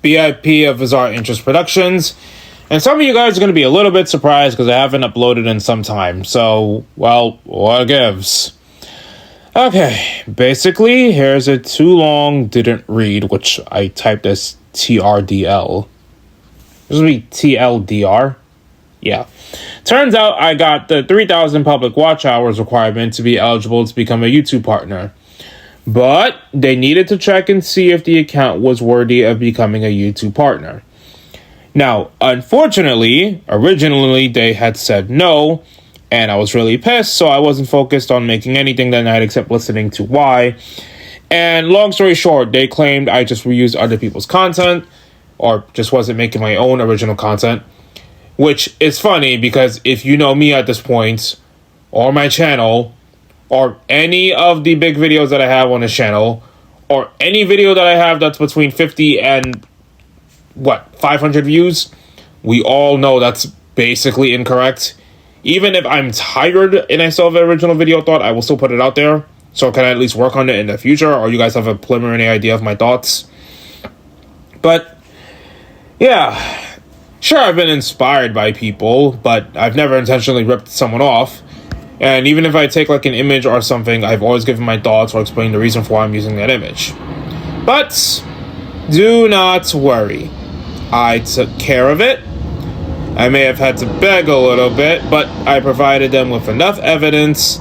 BIP of Bizarre Interest Productions. And some of you guys are going to be a little bit surprised because I haven't uploaded in some time. So, well, what gives? Okay, basically, here's a too long didn't read, which I typed as TRDL. This would be TLDR. Yeah. Turns out I got the 3,000 public watch hours requirement to be eligible to become a YouTube partner. But they needed to check and see if the account was worthy of becoming a YouTube partner. Now, unfortunately, originally they had said no, and I was really pissed, so I wasn't focused on making anything that night except listening to why. And long story short, they claimed I just reused other people's content, or just wasn't making my own original content. Which is funny because if you know me at this point, or my channel, or any of the big videos that I have on this channel, or any video that I have that's between 50 and 500 views, we all know that's basically incorrect. Even if I'm tired and I still have an original video thought, I will still put it out there. So can I at least work on it in the future, or you guys have a preliminary idea of my thoughts? But yeah. Sure, I've been inspired by people, but I've never intentionally ripped someone off. And even if I take like an image or something, I've always given my thoughts or explained the reason for why I'm using that image. But do not worry. I took care of it. I may have had to beg a little bit, but I provided them with enough evidence.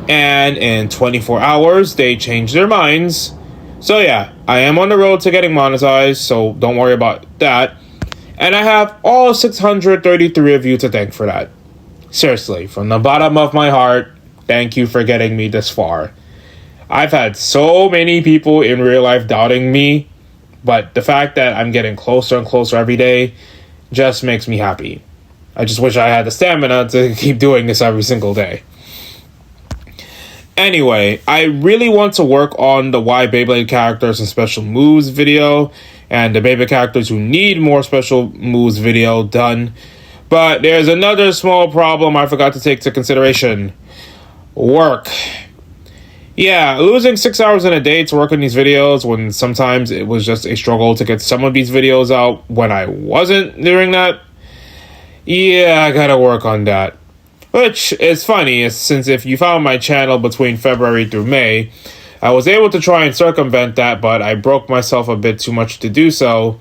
And in 24 hours, they changed their minds. So yeah, I am on the road to getting monetized, so don't worry about that. And I have all 633 of you to thank for that. Seriously, from the bottom of my heart, thank you for getting me this far. I've had so many people in real life doubting me, but the fact that I'm getting closer and closer every day just makes me happy. I just wish I had the stamina to keep doing this every single day. Anyway, I really want to work on the why Beyblade characters and special moves video, and the Beyblade characters who need more special moves video done. But there's another small problem I forgot to take into consideration. Work. Yeah, losing 6 hours in a day to work on these videos when sometimes it was just a struggle to get some of these videos out when I wasn't doing that. Yeah, I gotta work on that. Which is funny, since if you found my channel between February through May, I was able to try and circumvent that, but I broke myself a bit too much to do so.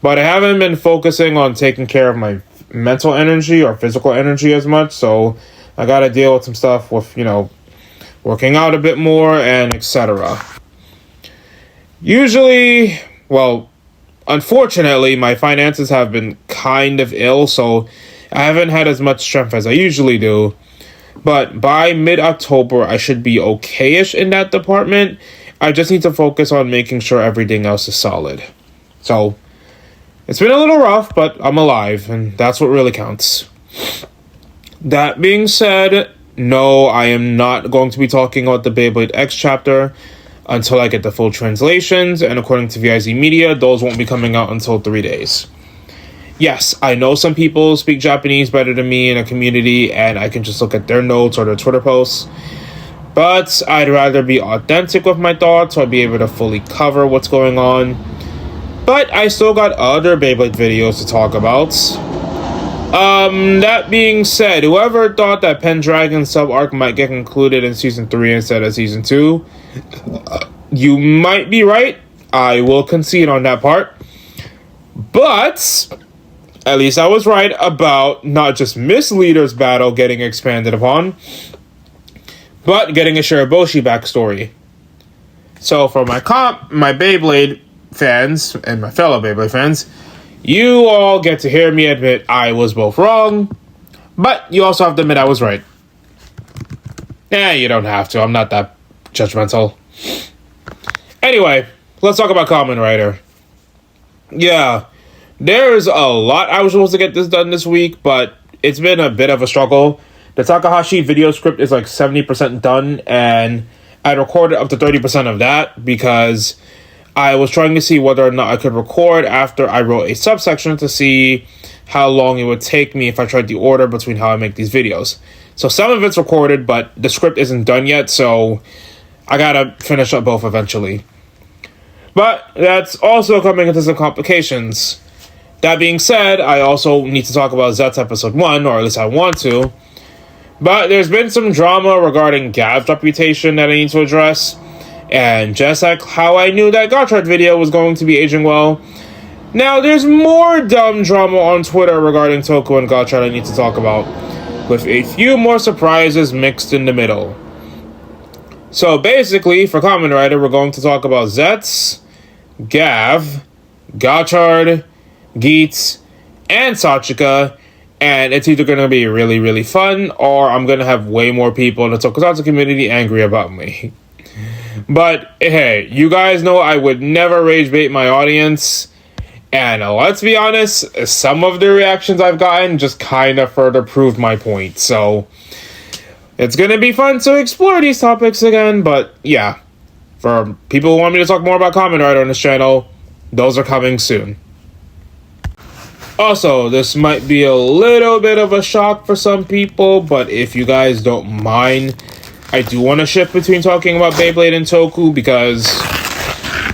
But I haven't been focusing on taking care of my mental energy or physical energy as much, so I gotta deal with some stuff with, working out a bit more and etc. Usually, unfortunately, my finances have been kind of ill, so I haven't had as much strength as I usually do. But by mid-October, I should be okay-ish in that department. I just need to focus on making sure everything else is solid. So, it's been a little rough, but I'm alive, and that's what really counts. That being said, no, I am not going to be talking about the Beyblade X chapter until I get the full translations, and according to VIZ Media, those won't be coming out until 3 days. Yes, I know some people speak Japanese better than me in a community, and I can just look at their notes or their Twitter posts. But I'd rather be authentic with my thoughts so I'd be able to fully cover what's going on. But I still got other Beyblade videos to talk about. That being said, whoever thought that Pendragon sub-arc might get concluded in Season 3 instead of Season 2, you might be right. I will concede on that part. But at least I was right about not just Miss Leader's battle getting expanded upon, but getting a Shiraboshi backstory. So for my Beyblade fans and my fellow Beyblade fans, you all get to hear me admit I was both wrong, but you also have to admit I was right. You don't have to. I'm not that judgmental. Anyway, let's talk about Kamen Rider. Yeah. There's a lot I was supposed to get this done this week, but it's been a bit of a struggle. The Takahashi video script is like 70% done, and I recorded up to 30% of that because I was trying to see whether or not I could record after I wrote a subsection to see how long it would take me if I tried the order between how I make these videos. So some of it's recorded, but the script isn't done yet, so I gotta finish up both eventually. But that's also coming into some complications. That being said, I also need to talk about Zets Episode 1, or at least I want to. But there's been some drama regarding Gav's reputation that I need to address. And just like how I knew that Gotchard video was going to be aging well, now there's more dumb drama on Twitter regarding Toku and Gotchard I need to talk about, with a few more surprises mixed in the middle. So basically, for Kamen Rider, we're going to talk about Zets, Gav, Gotchard, Geets, and Sachika, and it's either going to be really, really fun, or I'm going to have way more people in the Tokusatsu community angry about me. But hey, you guys know I would never rage bait my audience, and let's be honest, some of the reactions I've gotten just kind of further proved my point, so it's going to be fun to explore these topics again. But yeah, for people who want me to talk more about Kamen Rider on this channel, those are coming soon. Also, this might be a little bit of a shock for some people, but if you guys don't mind, I do want to shift between talking about Beyblade and Toku because,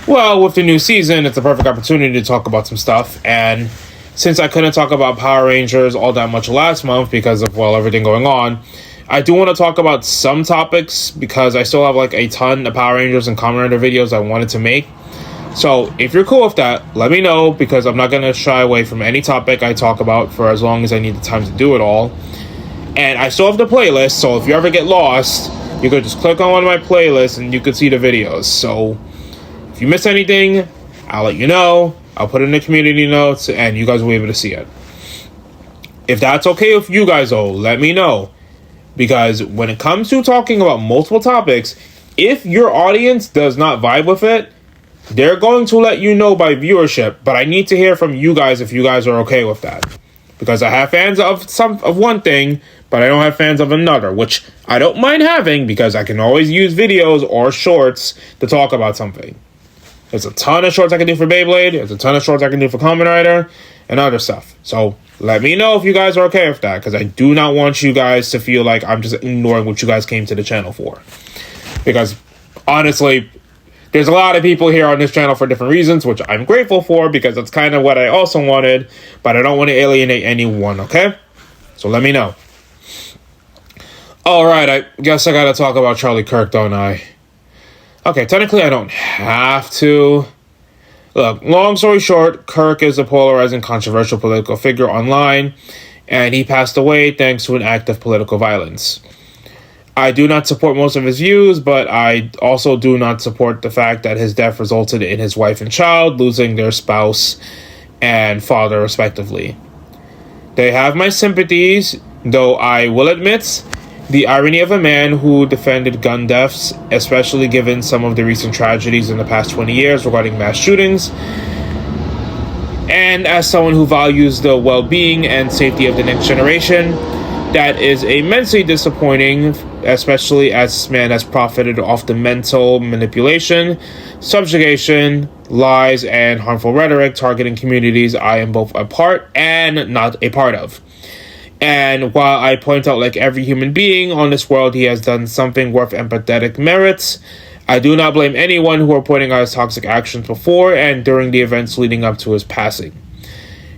well, with the new season, it's a perfect opportunity to talk about some stuff. And since I couldn't talk about Power Rangers all that much last month because of, well, everything going on, I do want to talk about some topics because I still have like a ton of Power Rangers and Kamen Rider videos I wanted to make. So if you're cool with that, let me know, because I'm not going to shy away from any topic I talk about for as long as I need the time to do it all. And I still have the playlist, so if you ever get lost, you could just click on one of my playlists and you could see the videos. So if you miss anything, I'll let you know. I'll put it in the community notes and you guys will be able to see it. If that's okay with you guys, though, let me know. Because when it comes to talking about multiple topics, if your audience does not vibe with it, they're going to let you know by viewership, but I need to hear from you guys if you guys are okay with that. Because I have fans of one thing, but I don't have fans of another, which I don't mind having because I can always use videos or shorts to talk about something. There's a ton of shorts I can do for Beyblade, there's a ton of shorts I can do for Kamen Rider, and other stuff. So let me know if you guys are okay with that, because I do not want you guys to feel like I'm just ignoring what you guys came to the channel for. Because honestly, there's a lot of people here on this channel for different reasons, which I'm grateful for because that's kind of what I also wanted, but I don't want to alienate anyone, okay? So let me know. Alright, I guess I gotta talk about Charlie Kirk, don't I? Okay, technically I don't have to. Look, long story short, Kirk is a polarizing, controversial political figure online, and he passed away thanks to an act of political violence. I do not support most of his views, but I also do not support the fact that his death resulted in his wife and child losing their spouse and father, respectively. They have my sympathies, though I will admit the irony of a man who defended gun deaths, especially given some of the recent tragedies in the past 20 years regarding mass shootings, and as someone who values the well-being and safety of the next generation, that is immensely disappointing, especially as this man has profited off the mental manipulation, subjugation, lies, and harmful rhetoric targeting communities I am both a part and not a part of. And while I point out, like every human being on this world, he has done something worth empathetic merits, I do not blame anyone who are pointing out his toxic actions before and during the events leading up to his passing.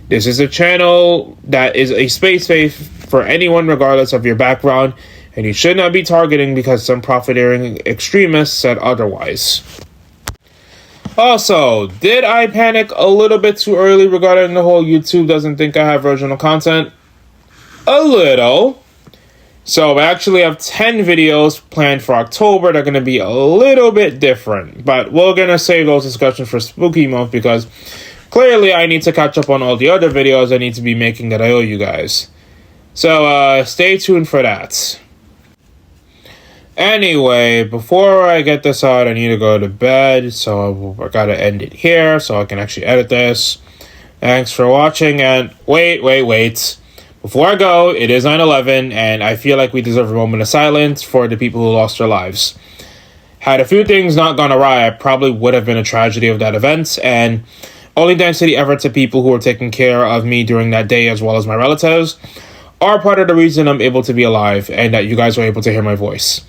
This is a channel that is a space safe for anyone regardless of your background, and you should not be targeting because some profiteering extremists said otherwise. Also, did I panic a little bit too early regarding the whole YouTube doesn't think I have original content? A little. So I actually have 10 videos planned for October that are going to be a little bit different, but we're going to save those discussions for Spooky Month because clearly I need to catch up on all the other videos I need to be making that I owe you guys. So stay tuned for that. Anyway, before I get this out, I need to go to bed, so I gotta end it here so I can actually edit this. Thanks for watching, and wait. Before I go, it is 9/11, and I feel like we deserve a moment of silence for the people who lost their lives. Had a few things not gone awry, I probably would have been a tragedy of that event, and only thanks to the efforts of people who were taking care of me during that day as well as my relatives are part of the reason I'm able to be alive and that you guys were able to hear my voice.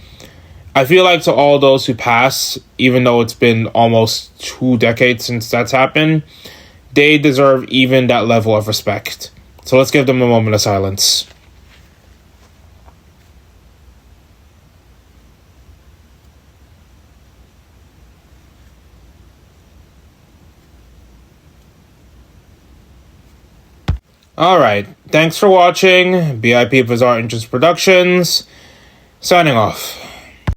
I feel like to all those who pass, even though it's been almost 2 decades since that's happened, they deserve even that level of respect. So let's give them a moment of silence. Alright, thanks for watching. BIP Bizarre Interest Productions, signing off.